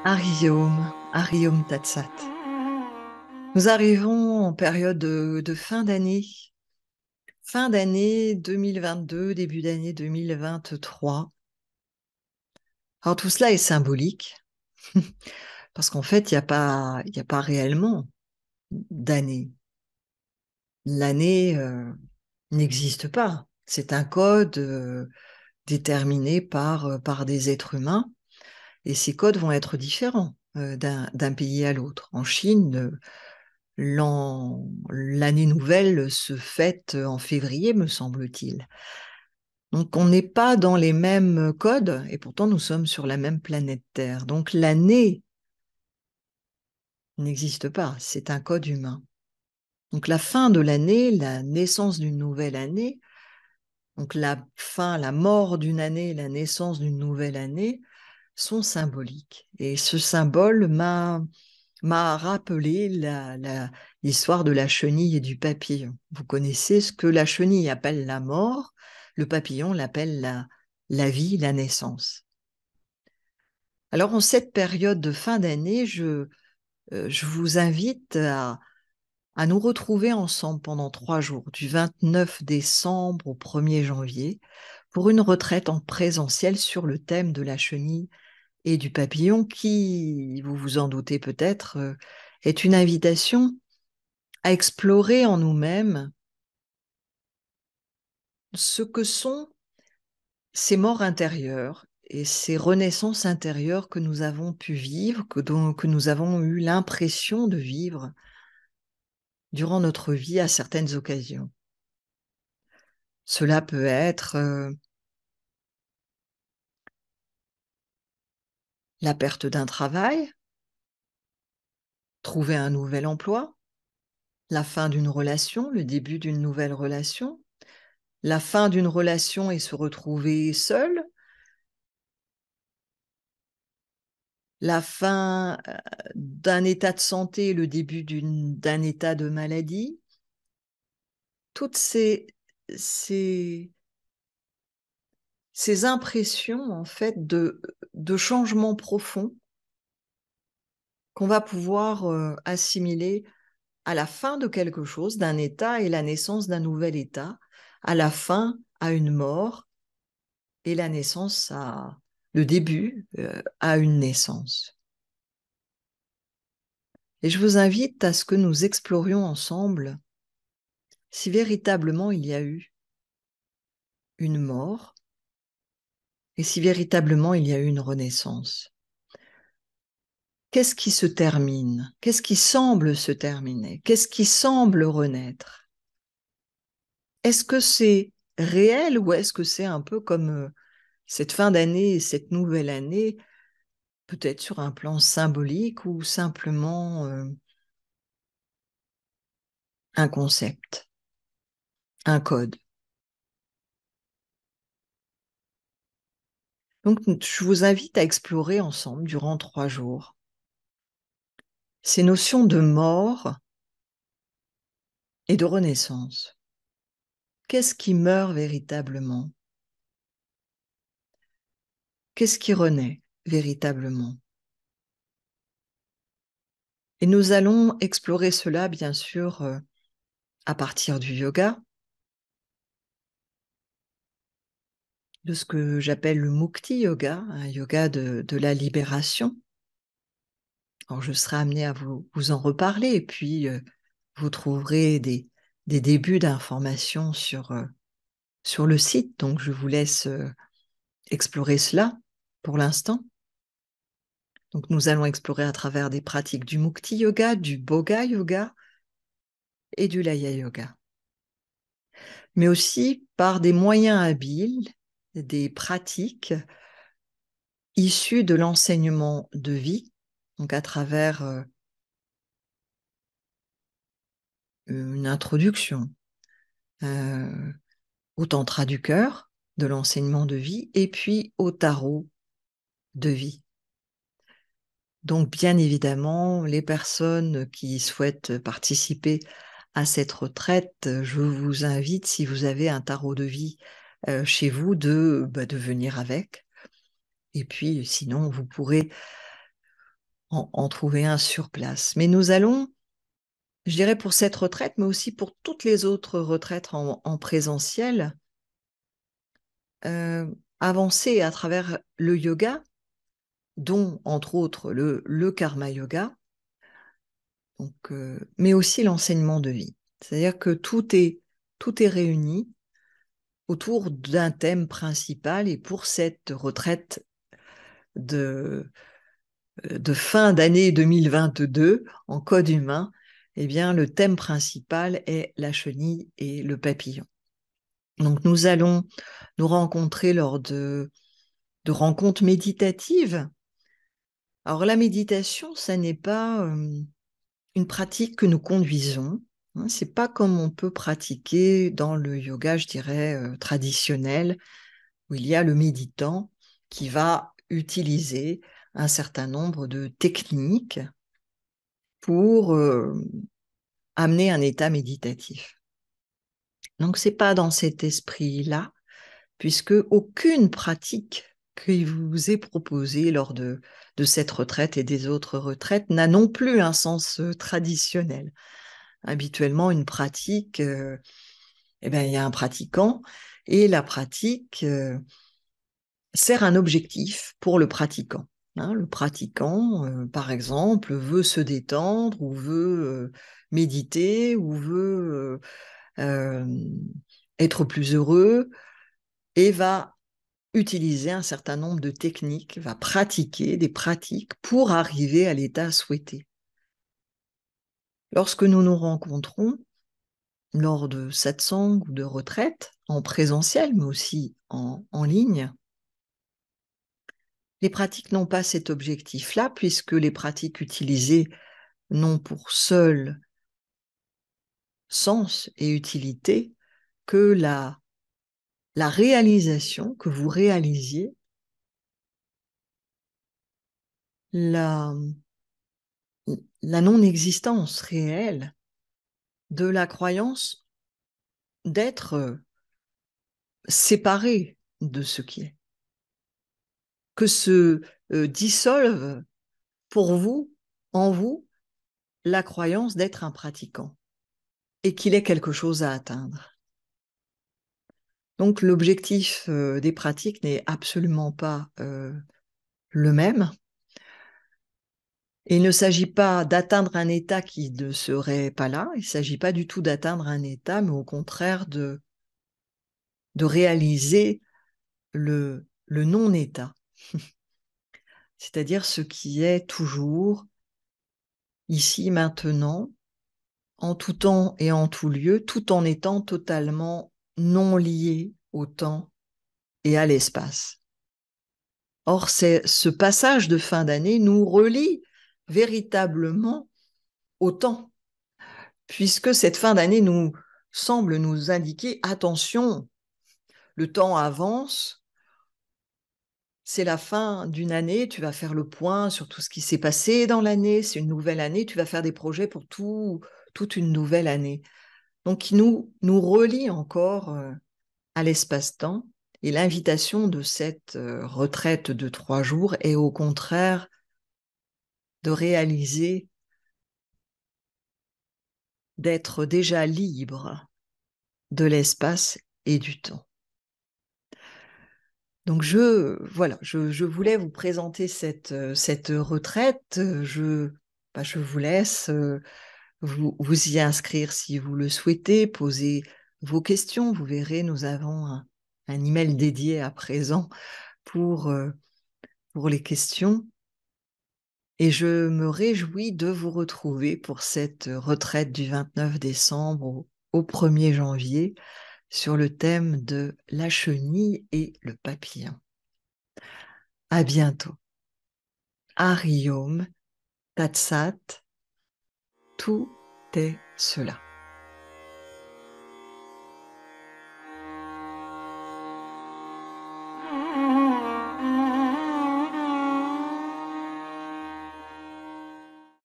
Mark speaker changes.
Speaker 1: Ariom Tatsat. Nous arrivons en période de fin d'année 2022, début d'année 2023. Alors tout cela est symbolique, parce qu'en fait, il y a pas réellement d'année. L'année n'existe pas. C'est un code déterminé par des êtres humains, et ces codes vont être différents d'un pays à l'autre. En Chine, l'année nouvelle se fête en février, me semble-t-il. Donc on n'est pas dans les mêmes codes et pourtant nous sommes sur la même planète Terre. Donc l'année n'existe pas, c'est un code humain. Donc la fin de l'année, la naissance d'une nouvelle année, donc la fin, la mort d'une année, la naissance d'une nouvelle année sont symboliques. Et ce symbole m'a rappelé l'histoire de la chenille et du papillon. Vous connaissez ce que la chenille appelle la mort, le papillon l'appelle la vie, la naissance. Alors en cette période de fin d'année, je vous invite à nous retrouver ensemble pendant 3 jours, du 29 décembre au 1er janvier, pour une retraite en présentiel sur le thème de la chenille et du papillon qui, vous vous en doutez peut-être, est une invitation à explorer en nous-mêmes ce que sont ces morts intérieures et ces renaissances intérieures que nous avons pu vivre, que nous avons eu l'impression de vivre durant notre vie à certaines occasions. Cela peut être la perte d'un travail, trouver un nouvel emploi, la fin d'une relation, le début d'une nouvelle relation, la fin d'une relation et se retrouver seul, la fin d'un état de santé, le début d'un état de maladie, toutes ces, ces impressions en fait de changements profonds qu'on va pouvoir assimiler à la fin de quelque chose, d'un état et la naissance d'un nouvel état, à la fin à une mort et la naissance à le début à une naissance. Et je vous invite à ce que nous explorions ensemble si véritablement il y a eu une mort et si véritablement il y a eu une renaissance. Qu'est-ce qui se termine? Qu'est-ce qui semble se terminer? Qu'est-ce qui semble renaître? Est-ce que c'est réel ou est-ce que c'est un peu comme cette fin d'année et cette nouvelle année, peut-être sur un plan symbolique ou simplement un concept, un code? Donc, je vous invite à explorer ensemble durant 3 jours ces notions de mort et de renaissance. Qu'est-ce qui meurt véritablement? Qu'est-ce qui renaît véritablement? Et nous allons explorer cela, bien sûr, à partir du yoga, de ce que j'appelle le Mukti Yoga, un yoga de la libération. Alors, je serai amenée à vous en reparler et puis vous trouverez des débuts d'informations sur le site. Donc, je vous laisse explorer cela pour l'instant. Donc, nous allons explorer à travers des pratiques du Mukti Yoga, du Bhoga Yoga et du Laya Yoga, mais aussi par des moyens habiles, des pratiques issues de l'enseignement de vie, donc à travers une introduction au tantra du cœur, de l'enseignement de vie, et puis au tarot de vie. Donc, bien évidemment, les personnes qui souhaitent participer à cette retraite, je vous invite, si vous avez un tarot de vie chez vous, de venir avec. Et puis, sinon, vous pourrez en trouver un sur place. Mais nous allons, je dirais pour cette retraite, mais aussi pour toutes les autres retraites en présentiel, avancer à travers le yoga, dont entre autres le karma yoga, donc, mais aussi l'enseignement de vie. C'est-à-dire que tout est réuni autour d'un thème principal, et pour cette retraite de fin d'année 2022 en code humain, eh bien, le thème principal est la chenille et le papillon. Donc, nous allons nous rencontrer lors de rencontres méditatives. Alors, la méditation, ça n'est pas une pratique que nous conduisons. Hein, c'est pas comme on peut pratiquer dans le yoga, je dirais, traditionnel, où il y a le méditant qui va utiliser un certain nombre de techniques pour amener un état méditatif. Donc, c'est pas dans cet esprit-là, puisque aucune pratique qui vous est proposée lors de cette retraite et des autres retraites n'a non plus un sens traditionnel. Habituellement, une pratique, eh ben, il y a un pratiquant, et la pratique sert un objectif pour le pratiquant. Hein, le pratiquant, par exemple, veut se détendre ou veut méditer ou veut être plus heureux, et va utiliser un certain nombre de techniques, va pratiquer des pratiques pour arriver à l'état souhaité. Lorsque nous nous rencontrons lors de satsang ou de retraite, en présentiel, mais aussi en ligne, les pratiques n'ont pas cet objectif-là, puisque les pratiques utilisées n'ont pour seul sens et utilité que la réalisation, que vous réalisiez la non-existence réelle de la croyance d'être séparé de ce qui est. Que se dissolve pour vous, en vous, la croyance d'être un pratiquant et qu'il est quelque chose à atteindre. Donc l'objectif des pratiques n'est absolument pas le même. Et il ne s'agit pas d'atteindre un état qui ne serait pas là, il ne s'agit pas du tout d'atteindre un état, mais au contraire de réaliser le non-état, c'est-à-dire ce qui est toujours ici, maintenant, en tout temps et en tout lieu, tout en étant totalement non lié au temps et à l'espace. Or, ce passage de fin d'année nous relie véritablement au temps, puisque cette fin d'année nous semble nous indiquer, attention, le temps avance, c'est la fin d'une année, tu vas faire le point sur tout ce qui s'est passé dans l'année, c'est une nouvelle année, tu vas faire des projets pour toute une nouvelle année. Donc, qui nous relie encore à l'espace-temps. Et l'invitation de cette retraite de 3 jours est au contraire de réaliser d'être déjà libre de l'espace et du temps. Donc je voulais vous présenter cette retraite. Je vous laisse vous y inscrire si vous le souhaitez, poser vos questions. Vous verrez, nous avons un email dédié à présent pour les questions. Et je me réjouis de vous retrouver pour cette retraite du 29 décembre au 1er janvier sur le thème de la chenille et le papillon. À bientôt. Hari Om, Tat Sat, tout est cela.